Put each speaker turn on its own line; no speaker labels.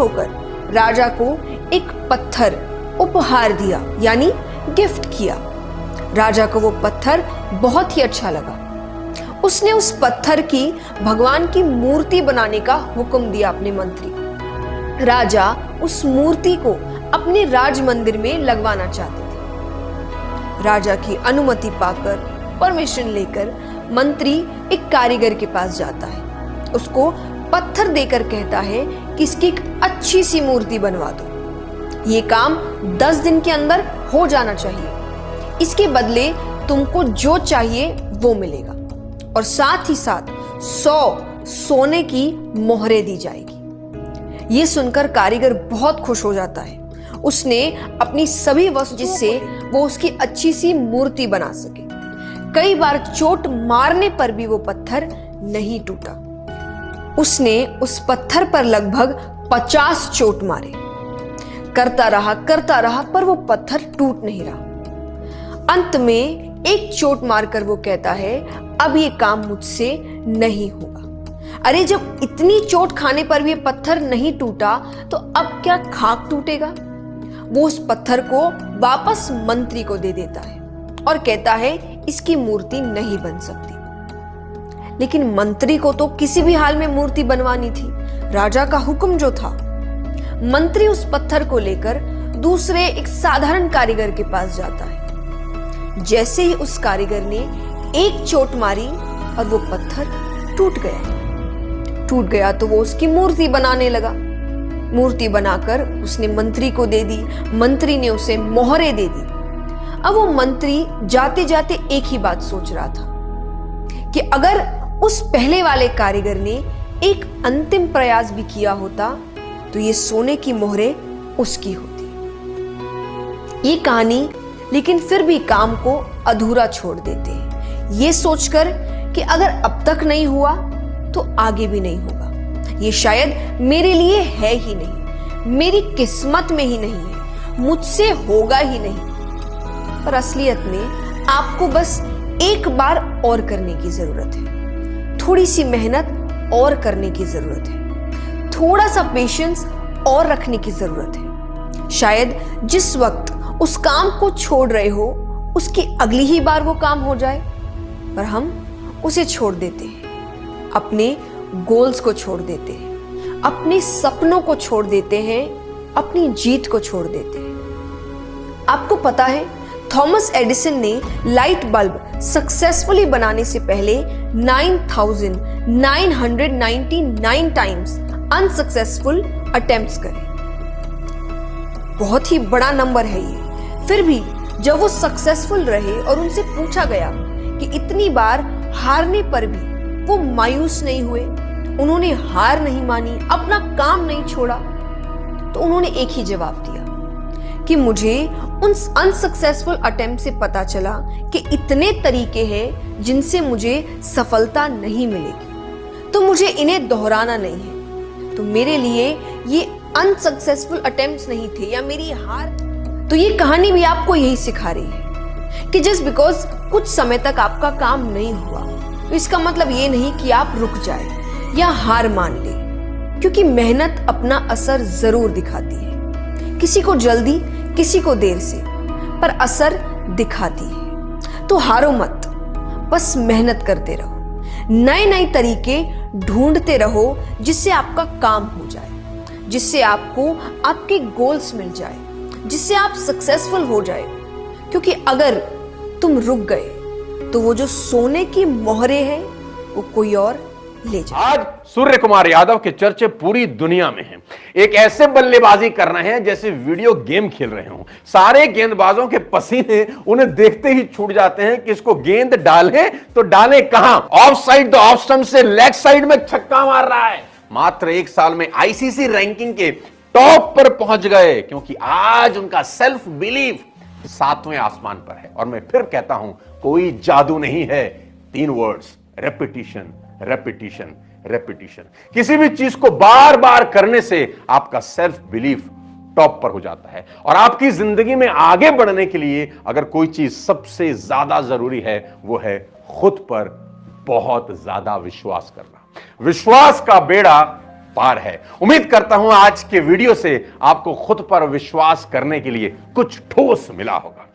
होकर राजा को एक पत्थर उपहार दिया, यानी गिफ्ट किया। राजा को वो पत्थर बहुत ही अच्छा लगा। उसने उस पत्थर की भगवान की मूर्ति बनाने का हुक्म दिया अपने मंत्री को। राजा उस मूर्ति को अपने राज मंदिर में लगवाना चाहते थे। राजा की अनुमति पाकर, परमिशन लेकर मंत्री एक कारीगर के पास जाता है। उसको पत्थर देकर कहता है कि इसकी एक अच्छी सी मूर्ति बनवा दो। ये काम 10 दिन के अंदर हो जाना चाहिए। इसके बदले तुमको जो चाहिए वो मिलेगा और साथ ही साथ 100 सोने की मोहरें दी जाएगी। ये सुनकर कारीगर बहुत खुश हो जाता है। उसने अपनी सभी वस्तु जिससे वो उसकी अच्छी सी मूर्ति बना सके। कई बार चोट मारने पर भी वो पत्थर नहीं टूटा। उसने उस पत्थर पर लगभग 50 चोट मारे। करता रहा पर वो पत्थर टूट नहीं रहा। अंत में एक चोट मारकर वो कहता है, अब ये काम मुझसे नहीं होगा। अरे जब इतनी चोट खाने पर भी ये पत्थर नहीं टूटा तो अब क्या खाक टूटेगा। वो उस पत्थर को वापस मंत्री को दे देता है और कहता है इसकी मूर्ति नहीं बन सकती। लेकिन मंत्री को तो किसी भी हाल में मूर्ति बनवानी थी, राजा का हुक्म जो था। मंत्री उस पत्थर को लेकर दूसरे एक साधारण कारीगर के पास जाता है। जैसे ही उस कारीगर ने एक चोट मारी और वो पत्थर टूट गया तो वो उसकी मूर्ति बनाने लगा। मूर्ति बनाकर उसने मंत्री को दे दी। मंत्री ने उसे मोहरें दे दी। अब वो मंत्री जाते जाते एक ही बात सोच रहा था कि अगर उस पहले वाले कारीगर ने एक अंतिम प्रयास भी किया होता तो ये सोने की मोहरें उसकी होती। ये कहानी लेकिन फिर भी काम को अधूरा छोड़ देते हैं, ये सोचकर कि अगर अब तक नहीं हुआ तो आगे भी नहीं होगा। ये शायद मेरे लिए है ही नहीं, मेरी किस्मत में ही नहीं है, मुझसे होगा ही नहीं। पर असलियत में आपको बस एक बार और करने की जरूरत है, थोड़ी सी मेहनत और करने की जरूरत है, थोड़ा सा पेशेंस और रखने की जरूरत है। शायद जिस वक्त उस काम को छोड़ रहे हो उसकी अगली ही बार वो काम हो जाए, पर हम उसे छोड़ देते हैं। अपने गोल्स को छोड़ देते हैं, अपने सपनों को छोड़ देते हैं, अपनी जीत को छोड़ देते हैं। आपको पता है थॉमस एडिसन ने लाइट बल्ब सक्सेसफुली बनाने से पहले 9,999 टाइम्स अनसक्सेसफुल अटेम्प्ट्स करे। बहुत ही बड़ा नंबर है ये। फिर भी जब वो सक्सेसफुल रहे और उनसे पूछा गया कि इतनी बार हारने पर भी वो मायूस नहीं हुए, उन्होंने हार नहीं मानी, अपना काम नहीं छोड़ा, तो उन्होंने एक ही जवाब दिया कि मुझे उन अनसक्सेसफुल अटेम्प्ट से पता चला कि इतने तरीके हैं जिनसे मुझे सफलता नहीं मिलेगी, तो मुझे इन्हें दोहराना नहीं है। तो मेरे लिए ये अनसक्सेसफुल अटेम्प्ट्स नहीं थे या मेरी हार। तो ये कहानी भी आपको यही सिखा रही है कि जस्ट बिकॉज कुछ समय तक आपका काम नहीं हुआ तो इसका मतलब ये नहीं कि आप रुक जाए या हार मान ले, क्योंकि मेहनत अपना असर जरूर दिखाती है। किसी को जल्दी, किसी को देर से, पर असर दिखाती है। तो हारो मत, बस मेहनत करते रहो, नए नए तरीके ढूंढते रहो जिससे आपका काम हो जाए, जिससे आपको आपके गोल्स मिल जाए, जिससे आप सक्सेसफुल हो जाए। क्योंकि अगर तुम रुक गए तो वो जो सोने की मोहरें हैं वो कोई और ले जाए।
आज सूर्य कुमार यादव के चर्चे पूरी दुनिया में हैं। एक ऐसे बल्लेबाजी कर रहे हैं जैसे वीडियो गेम खेल रहे हों। सारे गेंदबाजों के पसीने उन्हें देखते ही छूट जाते हैं कि इसको गेंद डालें तो डालें कहां। ऑफ साइड तो ऑफ स्टंप से लेग साइड में छक्का मार रहा है। मात्र एक साल में आईसीसी रैंकिंग के टॉप पर पहुंच गए, क्योंकि आज उनका सेल्फ बिलीफ 7वें आसमान पर है। और मैं फिर कहता हूं, कोई जादू नहीं है, 3 वर्ड्स, रेपिटिशन, रेपिटिशन, रेपिटिशन। किसी भी चीज को बार बार करने से आपका सेल्फ बिलीफ टॉप पर हो जाता है। और आपकी जिंदगी में आगे बढ़ने के लिए अगर कोई चीज सबसे ज्यादा जरूरी है, वो है खुद पर बहुत ज्यादा विश्वास करना। विश्वास का बेड़ा पार है। उम्मीद करता हूं आज के वीडियो से आपको खुद पर विश्वास करने के लिए कुछ ठोस मिला होगा।